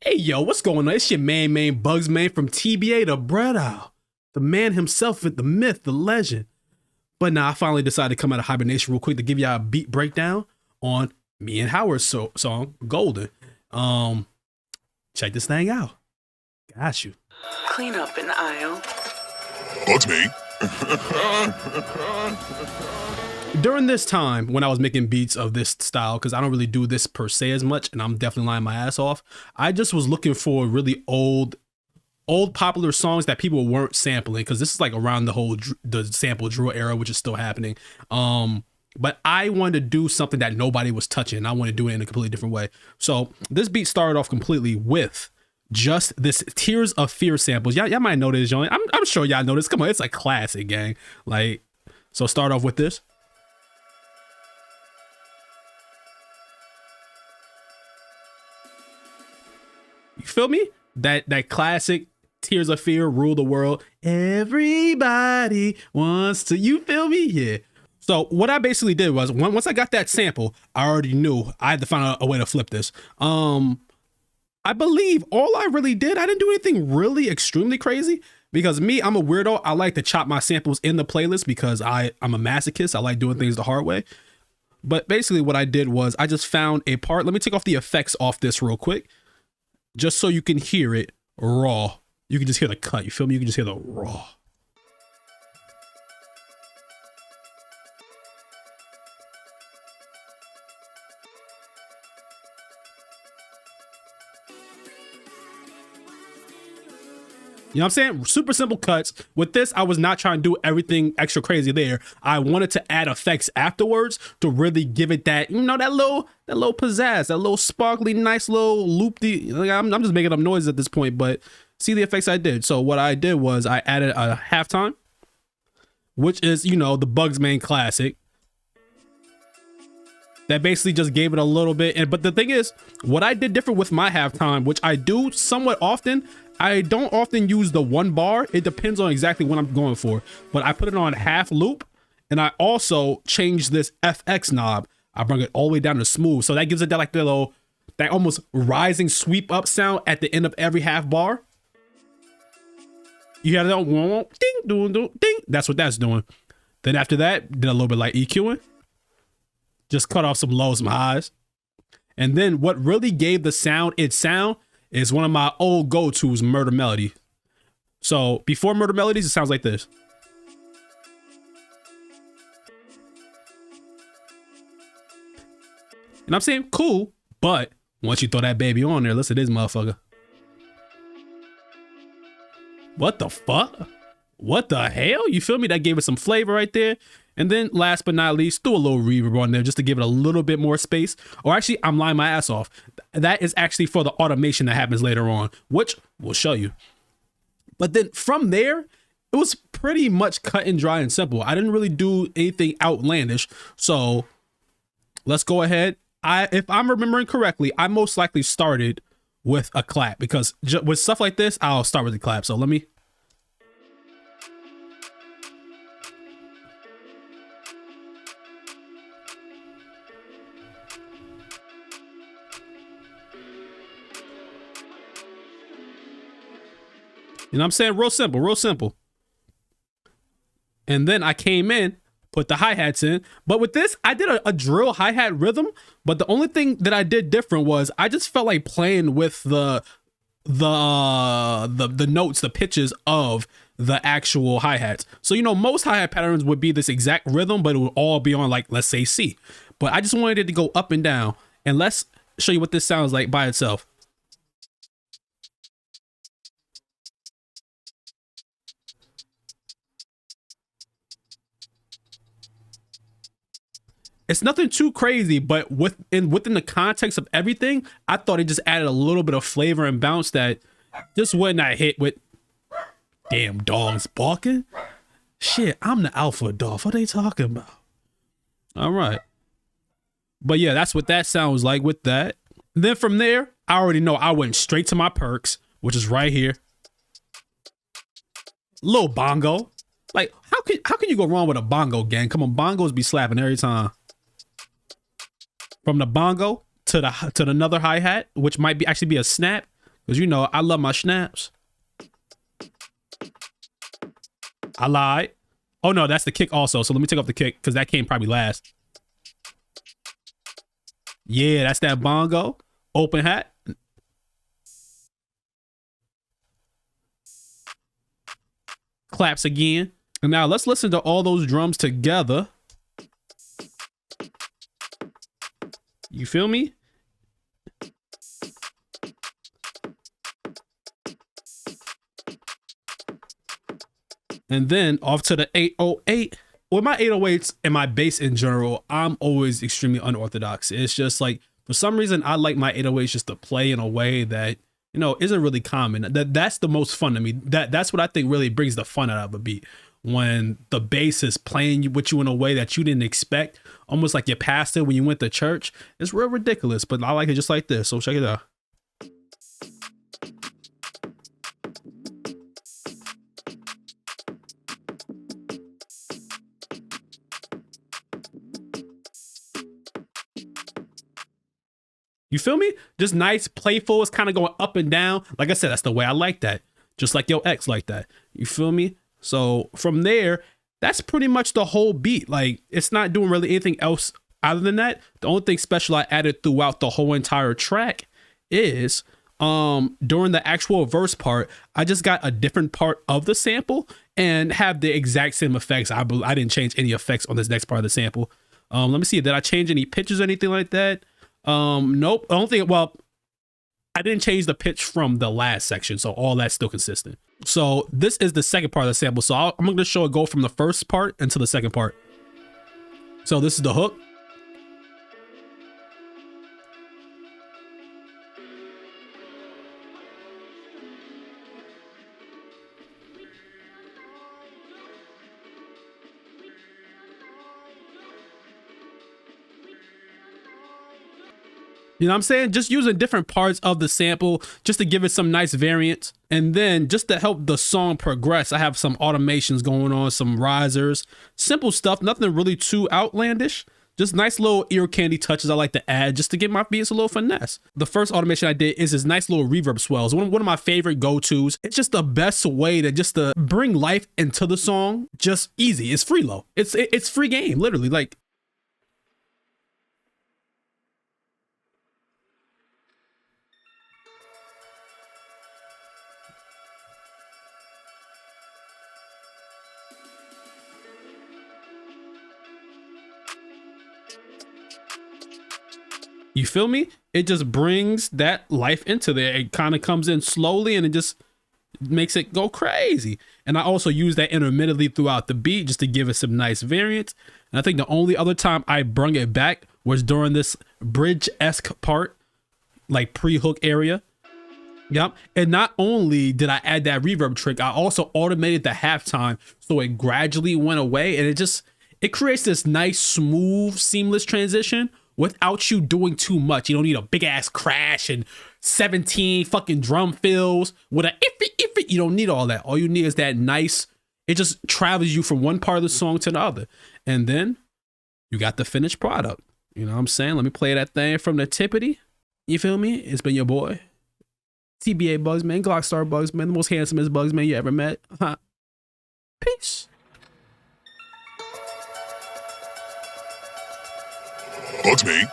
Hey yo, what's going on? It's your main Bugzmain from TBA to Bread Owl. The man himself with the myth, the legend. But now I finally decided to come out of hibernation real quick to give y'all a beat breakdown on me and Howard's song, Golden. Check this thing out. Got you. Clean up an aisle. Bugzmain. During this time, when I was making beats of this style, because I don't really do this per se as much, and I'm definitely lying my ass off, I just was looking for really old popular songs that people weren't sampling, because this is like around the sample drill era, which is still happening. But I wanted to do something that nobody was touching, and I want to do it in a completely different way. So this beat started off completely with just this Tears of Fear samples. Y'all might know this, Johnny. I'm sure y'all know this. Come on, it's a classic, gang. Like, so start off with this. You feel me? That classic Tears of Fear, Rule the World. Everybody wants to, you feel me? Yeah. So what I basically did was, once I got that sample, I already knew I had to find a way to flip this. I believe all I really did, I didn't do anything really extremely crazy, because me, I'm a weirdo. I like to chop my samples in the playlist because I'm a masochist. I like doing things the hard way. But basically what I did was I just found a part. Let me take off the effects off this real quick, just so you can hear it raw. You can just hear the cut. You feel me? You can just hear the raw. You know what I'm saying? Super simple cuts. With this, I was not trying to do everything extra crazy there. I wanted to add effects afterwards to really give it that, you know, that little pizzazz, that little sparkly, nice little loopy. Like, I'm just making up noises at this point, but see the effects I did. So what I did was I added a halftime, which is, you know, the Bugzmain classic. That basically just gave it a little bit. But the thing is, what I did different with my halftime, which I do somewhat often, I don't often use the 1 bar. It depends on exactly what I'm going for. But I put it on half loop, and I also changed this FX knob. I bring it all the way down to smooth. So that gives it that like little, that almost rising sweep up sound at the end of every half bar. You hear that ding, ding, ding. That's what that's doing. Then after that, did a little bit like EQing. Just cut off some lows, some highs. And then what really gave the sound its sound is one of my old go-tos, Murder Melody. So before Murder Melodies, it sounds like this. And I'm saying cool, but once you throw that baby on there, listen to this motherfucker. What the fuck? What the hell? You feel me? That gave it some flavor right there. And then last but not least, threw a little reverb on there just to give it a little bit more space. Or actually, I'm lying my ass off. That is actually for the automation that happens later on, which we'll show you. But then from there, it was pretty much cut and dry and simple. I didn't really do anything outlandish. So let's go ahead. If I'm remembering correctly, I most likely started with a clap, because with stuff like this, I'll start with the clap. So let me. You know what I'm saying? Real simple, real simple. And then I came in, put the hi-hats in. But with this, I did a drill hi-hat rhythm. But the only thing that I did different was I just felt like playing with the notes, the pitches of the actual hi-hats. So, you know, most hi-hat patterns would be this exact rhythm, but it would all be on, like, let's say C. But I just wanted it to go up and down. And let's show you what this sounds like by itself. It's nothing too crazy, but within the context of everything, I thought it just added a little bit of flavor and bounce that just wouldn't I hit with. Damn dogs barking. Shit, I'm the alpha dog. What are they talking about? All right. But yeah, that's what that sounds like with that. Then from there, I already know I went straight to my perks, which is right here. Little bongo. Like, how can you go wrong with a bongo, gang? Come on, bongos be slapping every time. From the bongo to another hi-hat, which might be actually be a snap. Because you know, I love my snaps. I lied. Oh no, that's the kick also. So let me take off the kick because that came probably last. Yeah, that's that bongo. Open hat. Claps again. And now let's listen to all those drums together. You feel me? And then off to the 808. With my 808s and my bass in general, I'm always extremely unorthodox. It's just like, for some reason, I like my 808s just to play in a way that, you know, isn't really common. That's the most fun to me. That's what I think really brings the fun out of a beat. When the bass is playing with you in a way that you didn't expect, almost like your pastor when you went to church. It's real ridiculous, but I like it just like this. So check it out. You feel me? Just nice, playful. It's kind of going up and down. Like I said, that's the way I like that. Just like your ex like that. You feel me? So from there, that's pretty much the whole beat. Like, it's not doing really anything else other than that. The only thing special I added throughout the whole entire track is during the actual verse part, I just got a different part of the sample and have the exact same effects. I didn't change any effects on this next part of the sample. Let me see. Did I change any pitches or anything like that? Nope. I don't think, well, I didn't change the pitch from the last section, so all that's still consistent. So this is the second part of the sample. So I'm going to show it go from the first part into the second part. So this is the hook. You know what I'm saying? Just using different parts of the sample just to give it some nice variance. And then just to help the song progress, I have some automations going on, some risers, simple stuff, nothing really too outlandish. Just nice little ear candy touches I like to add just to give my beats a little finesse. The first automation I did is this nice little reverb swells. One of my favorite go-tos. It's just the best way to bring life into the song. Just easy. It's free low. It's free game, literally. Like, you feel me? It just brings that life into there. It kind of comes in slowly and it just makes it go crazy. And I also use that intermittently throughout the beat just to give it some nice variance. And I think the only other time I brung it back was during this bridge-esque part, like pre-hook area. Yep. And not only did I add that reverb trick, I also automated the halftime so it gradually went away. And it creates this nice, smooth, seamless transition without you doing too much. You don't need a big ass crash and 17 fucking drum fills with a if. You don't need all that. All you need is that nice, it just travels you from one part of the song to the other. And then you got the finished product. You know what I'm saying? Let me play that thing from the tippity. You feel me? It's been your boy, TBA Bugzmain, Glockstar Bugzmain, the most handsomest Bugzmain you ever met. Peace. Bugzmain.